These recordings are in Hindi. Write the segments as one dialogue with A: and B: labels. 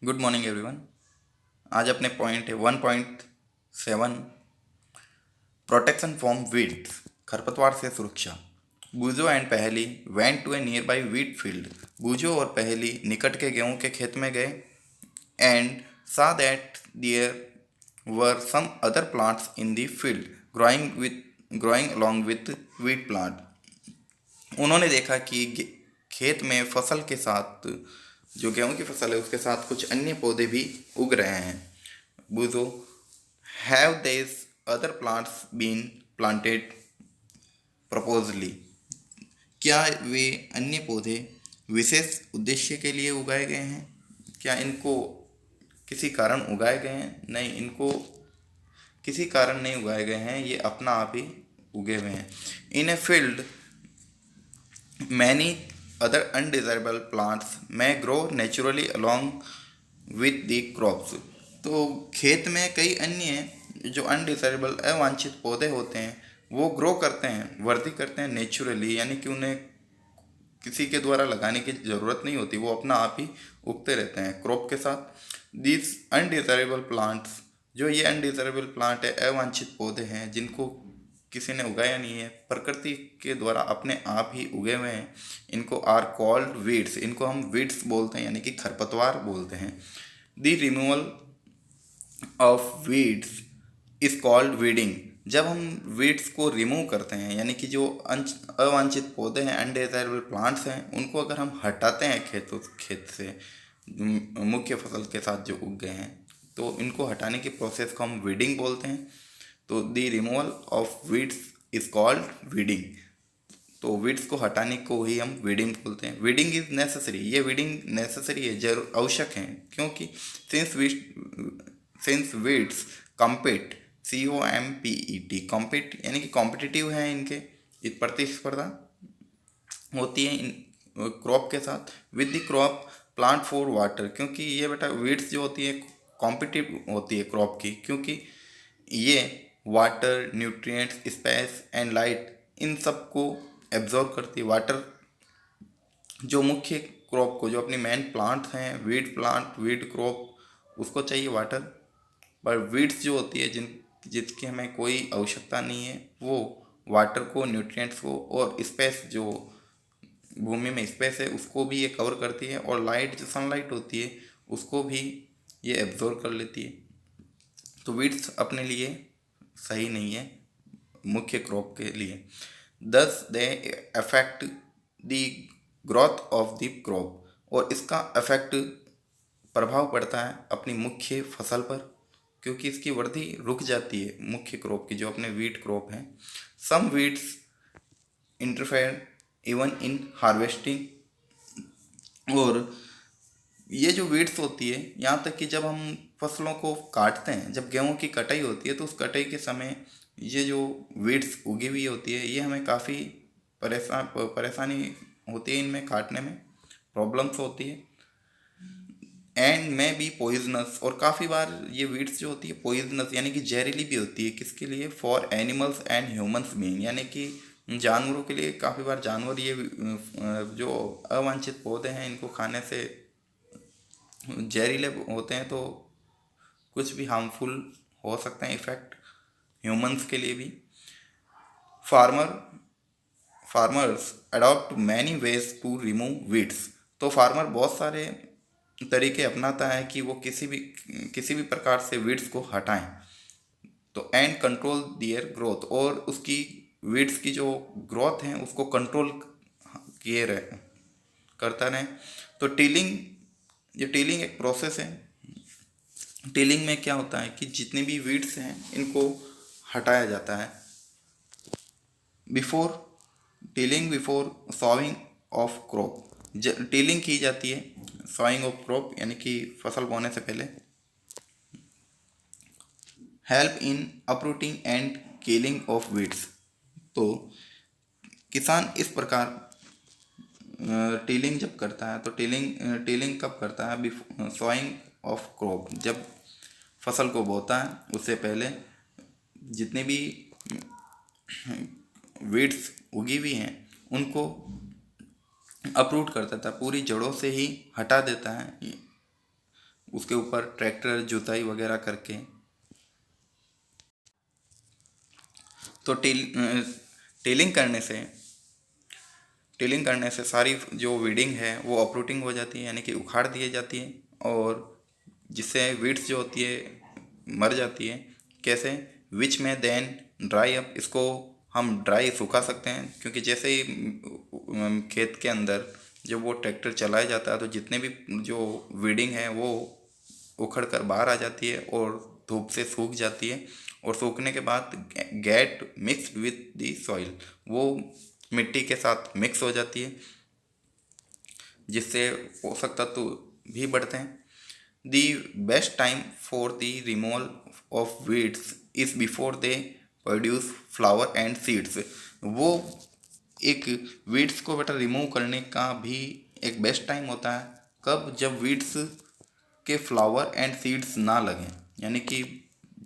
A: Good morning everyone. आज अपने पॉइंट है 1.7 प्रोटेक्शन फ्रॉम वीड्स, खरपतवार से सुरक्षा। Boojho and Paheli went to a nearby wheat field. Boojho और पहेली निकट के गेहूं के खेत में गए and saw that there were some other plants in the field growing along with wheat plant. उन्होंने देखा कि खेत में फसल के साथ जो गेहूं की फसल है उसके साथ कुछ अन्य पौधे भी उग रहे हैं। Boojho, have these other plants been planted purposely? क्या वे अन्य पौधे विशेष उद्देश्य के लिए उगाए गए हैं? क्या इनको किसी कारण उगाए गए हैं? नहीं, इनको किसी कारण नहीं उगाए गए हैं, ये अपना आप ही उगे हुए हैं। In a field many other undesirable plants may grow naturally along with the crops. तो खेत में कई अन्य जो अनडिजायरेबल अवांछित पौधे होते हैं वो ग्रो करते हैं, वृद्धि करते हैं नेचुरली, यानी कि उन्हें किसी के द्वारा लगाने की ज़रूरत नहीं होती, वो अपना आप ही उगते रहते हैं क्रॉप के साथ। दिस अनडिजायरेबल प्लांट्स, जो ये अनडिजायरेबल प्लांट है, अवांछित पौधे हैं जिनको किसी ने उगाया नहीं है, प्रकृति के द्वारा अपने आप ही उगे हुए हैं, इनको आर कॉल्ड वीड्स। इनको हम वीड्स बोलते हैं, यानी कि खरपतवार बोलते हैं। The removal of weeds is called weeding. जब हम वीड्स को रिमूव करते हैं, यानी कि जो अवांछित पौधे हैं, अनडिजायरेबल प्लांट्स हैं, उनको अगर हम हटाते हैं खेत से मुख्य फसल के साथ जो उग गए हैं, तो इनको हटाने की प्रोसेस को हम वीडिंग बोलते हैं। तो the removal of weeds is called weeding. तो वीड्स को हटाने को ही हम वीडिंग बोलते हैं। वीडिंग इज नेसेसरी, ये वीडिंग नेसेसरी है, जरूर आवश्यक है, क्योंकि since weeds compete, COMPET, compete यानी कि कॉम्पिटिटिव है, इनके प्रतिस्पर्धा होती है इन क्रॉप के साथ। With the crop plant for water, क्योंकि ये बेटा वीड्स जो होती है कॉम्पिटिटिव होती है क्रॉप की, क्योंकि ये water, nutrients, space and light, इन सब को एब्जॉर्ब करती है। वाटर जो मुख्य क्रॉप को, जो अपनी मेन प्लांट हैं, वीड क्रॉप, उसको चाहिए वाटर। पर वीड्स जो होती है जिसकी हमें कोई आवश्यकता नहीं है, वो वाटर को, न्यूट्रिएंट्स को और स्पेस, जो भूमि में स्पेस है उसको भी ये कवर करती है, और लाइट, जो सनलाइट होती है, उसको भी ये एब्जॉर्ब कर लेती है। तो वीड्स अपने लिए सही नहीं है मुख्य क्रॉप के लिए। दस they affect the growth of the crop, और इसका अफेक्ट, प्रभाव पड़ता है अपनी मुख्य फसल पर, क्योंकि इसकी वृद्धि रुक जाती है मुख्य क्रॉप की, जो अपने वीट क्रॉप है। Some weeds interfere even in harvesting, और ये जो वीड्स होती है, यहाँ तक कि जब हम फसलों को काटते हैं, जब गेहूं की कटाई होती है, तो उस कटाई के समय ये जो वीड्स उगी हुई होती है, ये हमें काफ़ी परेशानी होती है इनमें काटने में, प्रॉब्लम्स होती है। एंड में बी पॉइजनस, और काफ़ी बार ये वीड्स जो होती है पॉइजनस, यानी कि जहरीली भी होती है। किसके लिए? For animals and humans being, यानी कि जानवरों के लिए। काफ़ी बार जानवर ये जो अवांछित पौधे हैं, इनको खाने से जहरीले होते हैं, तो कुछ भी हार्मफुल हो सकते हैं इफेक्ट ह्यूमंस के लिए भी। Farmers adopt many ways to remove weeds. तो फार्मर बहुत सारे तरीके अपनाता है कि वो किसी भी प्रकार से वीड्स को हटाएं। तो एंड कंट्रोल दियर ग्रोथ, और उसकी वीड्स की जो ग्रोथ है उसको कंट्रोल किए रहे करता रहे। तो टीलिंग एक प्रोसेस है। टीलिंग में क्या होता है कि जितने भी वीड्स हैं इनको हटाया जाता है। Before sawing of crop, tilling की जाती है सॉइंग ऑफ क्रॉप, यानी कि फसल बोने से पहले। Help in uprooting and killing of weeds. तो किसान इस प्रकार टीलिंग जब करता है, तो टीलिंग कब करता है? सॉइंग ऑफ क्रॉप, जब फसल को बोता है उससे पहले जितने भी वीड्स उगी हुई हैं उनको अपरूट कर देता है, पूरी जड़ों से ही हटा देता है उसके ऊपर ट्रैक्टर जुताई वगैरह करके। तो टिलिंग करने से सारी जो वीडिंग है वो अपरूटिंग हो जाती है, यानी कि उखाड़ दी जाती है, और जिससे वीड्स जो होती है मर जाती है। कैसे? विच में देन ड्राई अप, इसको हम ड्राई सुखा सकते हैं, क्योंकि जैसे ही खेत के अंदर जब वो ट्रैक्टर चलाया जाता है तो जितने भी जो वीडिंग है वो उखड़ कर बाहर आ जाती है और धूप से सूख जाती है, और सूखने के बाद gate mix with the soil, वो मिट्टी के साथ मिक्स हो जाती है, जिससे पोषक तत्व भी बढ़ते हैं। The best time for the removal of weeds is before they produce flower and seeds. वो एक वीड्स को बेटा रिमूव करने का भी एक बेस्ट टाइम होता है कब? जब वीड्स के फ्लावर एंड सीड्स ना लगें, यानी कि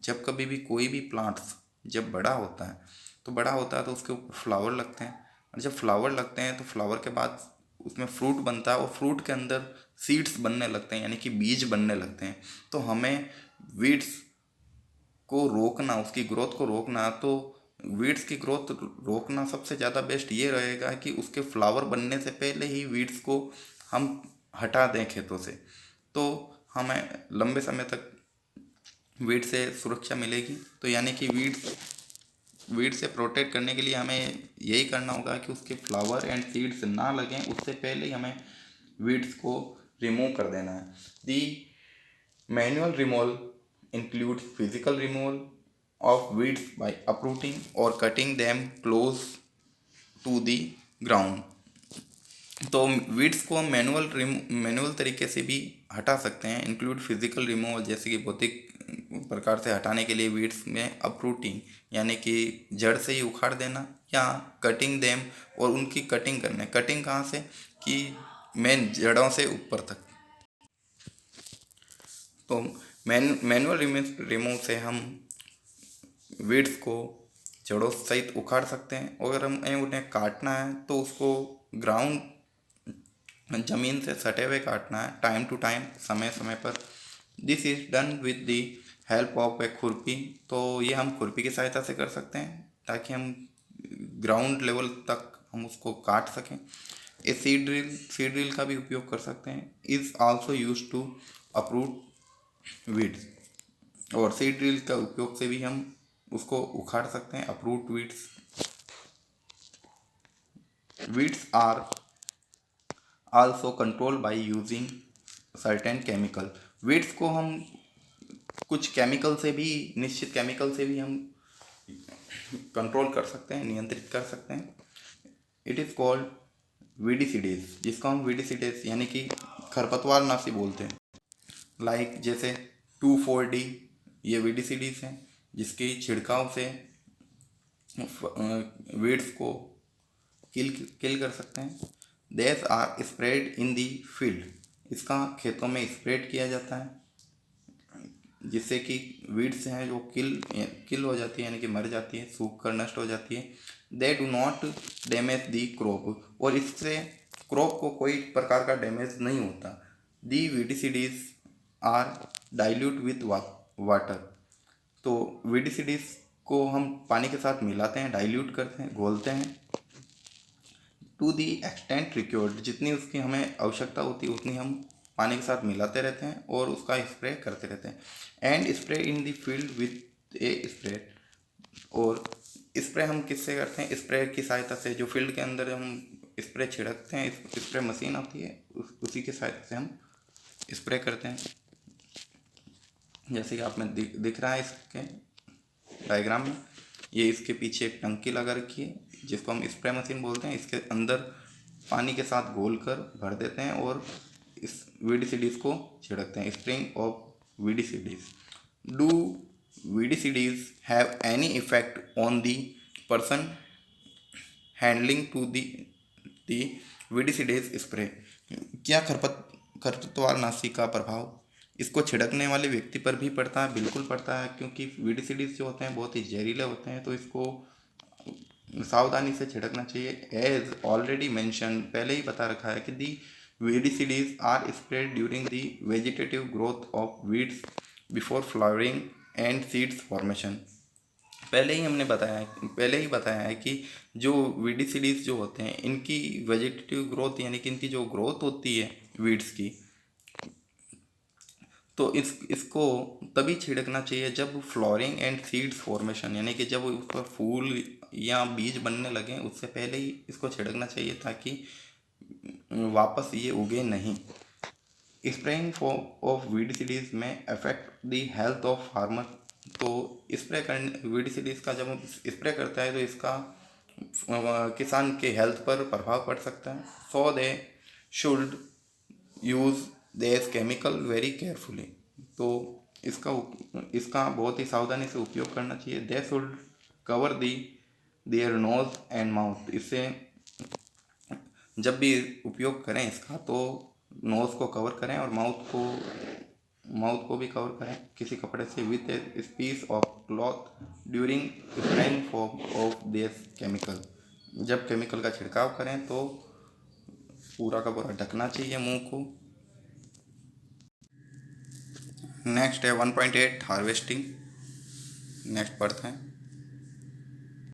A: जब कभी भी कोई भी प्लांट्स जब बड़ा होता है तो उसके ऊपर फ्लावर लगते हैं, और जब फ्लावर लगते हैं तो फ्लावर के बाद उसमें फ्रूट बनता है, और फ्रूट के अंदर सीड्स बनने लगते हैं, यानी कि बीज बनने लगते हैं। तो हमें वीड्स को रोकना, उसकी ग्रोथ को रोकना, तो वीड्स की ग्रोथ रोकना सबसे ज़्यादा बेस्ट ये रहेगा कि उसके फ्लावर बनने से पहले ही वीड्स को हम हटा दें खेतों से, तो हमें लंबे समय तक वीड से सुरक्षा मिलेगी। तो यानी कि वीड से प्रोटेक्ट करने के लिए हमें यही करना होगा कि उसके फ्लावर एंड सीड्स ना लगें, उससे पहले ही हमें वीड्स को रिमूव कर देना है। The manual removal includes physical removal of weeds by uprooting or cutting them close to the ground। तो वीड्स को हम मैनुअल तरीके से भी हटा सकते हैं। इंक्लूड फिजिकल रिमूवल, जैसे कि भौतिक प्रकार से हटाने के लिए वीड्स में अपरूटिंग, यानी कि जड़ से ही उखाड़ देना, या कटिंग देम, और उनकी कटिंग करना। कटिंग कहाँ से? कि मेन जड़ों से ऊपर तक। तो मैनुअल रिमूव से हम वीड्स को जड़ों सहित उखाड़ सकते हैं, और अगर हमें उन्हें काटना है तो उसको ग्राउंड ज़मीन से सटे हुए काटना है, टाइम टू टाइम, समय समय पर। This is done with the help of a khurpi. तो ये हम खुरपी की सहायता से कर सकते हैं, ताकि हम ग्राउंड लेवल तक हम उसको काट सकें। ए सीड ड्रिल का भी उपयोग कर सकते हैं। Is also use to uproot weeds, और सीड ड्रिल का उपयोग से भी हम उसको उखाड़ सकते हैं, uproot weeds. Weeds are also control by using certain chemical. वीड्स को हम कुछ केमिकल से भी, निश्चित केमिकल से भी हम कंट्रोल कर सकते हैं, नियंत्रित कर सकते हैं। इट इज़ कॉल्ड वीडीसीडीज, जिसको हम वीडीसीडीज यानी कि खरपतवार नाशी बोलते हैं। लाइक जैसे 2,4-D, ये वीडीसीडीज हैं, जिसकी छिड़काव से वीड्स को किल कर सकते हैं। These are spread in the field, इसका खेतों में स्प्रेड किया जाता है, जिससे कि वीड्स हैं जो किल हो जाती है, यानी कि मर जाती है, सूख कर नष्ट हो जाती है। They do not damage the crop, और इससे क्रॉप को कोई प्रकार का डैमेज नहीं होता। दी वीडीसीडीज आर डाइल्यूट विथ वाटर, तो वीडीसीडीज को हम पानी के साथ मिलाते हैं, डाइल्यूट करते हैं, घोलते हैं। टू दी एक्सटेंट रिक्योर्ड, जितनी उसकी हमें आवश्यकता होती है उतनी हम पानी के साथ मिलाते रहते हैं और उसका स्प्रे करते रहते हैं। And spray in the field with A spray, और स्प्रे हम किससे करते हैं? स्प्रे की सहायता से। जो फील्ड के अंदर हम स्प्रे छिड़कते हैं, स्प्रे मशीन होती है, उसी की सहायता से हम स्प्रे करते हैं। जैसे कि आप में दिख रहा है इसके डायग्राम में, ये इसके पीछे एक टंकी लगा रखी है, जिसको हम स्प्रे मशीन बोलते हैं। इसके अंदर पानी के साथ घोल कर भर देते हैं और इस वीडीसीडीज को छिड़कते हैं। Spraying of weedicides. Do weedicides have any effect on the person handling to the weedicides spray? क्या खरपतवार नाशी का प्रभाव इसको छिड़कने वाले व्यक्ति पर भी पड़ता है? बिल्कुल पड़ता है, क्योंकि वीडीसीडीज जो होते हैं बहुत ही जहरीले होते हैं, तो इसको सावधानी से छिड़कना चाहिए। एज ऑलरेडी मेंशन, पहले ही बता रखा है कि दी VDCDs are spread during the vegetative growth of weeds before flowering and seeds formation. पहले ही बताया है कि जो VDCDs जो होते हैं इनकी वेजिटेटिव ग्रोथ यानी कि इनकी जो ग्रोथ होती है वीड्स की, तो इसको तभी छिड़कना चाहिए जब फ्लोरिंग एंड सीड्स फॉर्मेशन यानी कि जब ऊपर फूल या बीज बनने लगें उससे पहले ही इसको छिड़कना चाहिए ताकि वापस ये उगे नहीं. स्प्रेइंग ऑफ वीडीसीडीज में affect the health of farmer. तो स्प्रे करने वीडीसीडीज का जब हम स्प्रे करता है तो इसका किसान के हेल्थ पर प्रभाव पड़ सकता है. So they should use this chemical very carefully. तो इसका बहुत ही सावधानी से उपयोग करना चाहिए. They should cover their nose and mouth. इससे जब भी उपयोग करें इसका तो नोज़ को कवर करें और माउथ को भी कवर करें किसी कपड़े से with a piece of cloth during spraying of this chemical. जब केमिकल का छिड़काव करें तो पूरा का पूरा ढकना चाहिए मुंह को. नेक्स्ट है 1.8 हार्वेस्टिंग. नेक्स्ट पढ़ते हैं.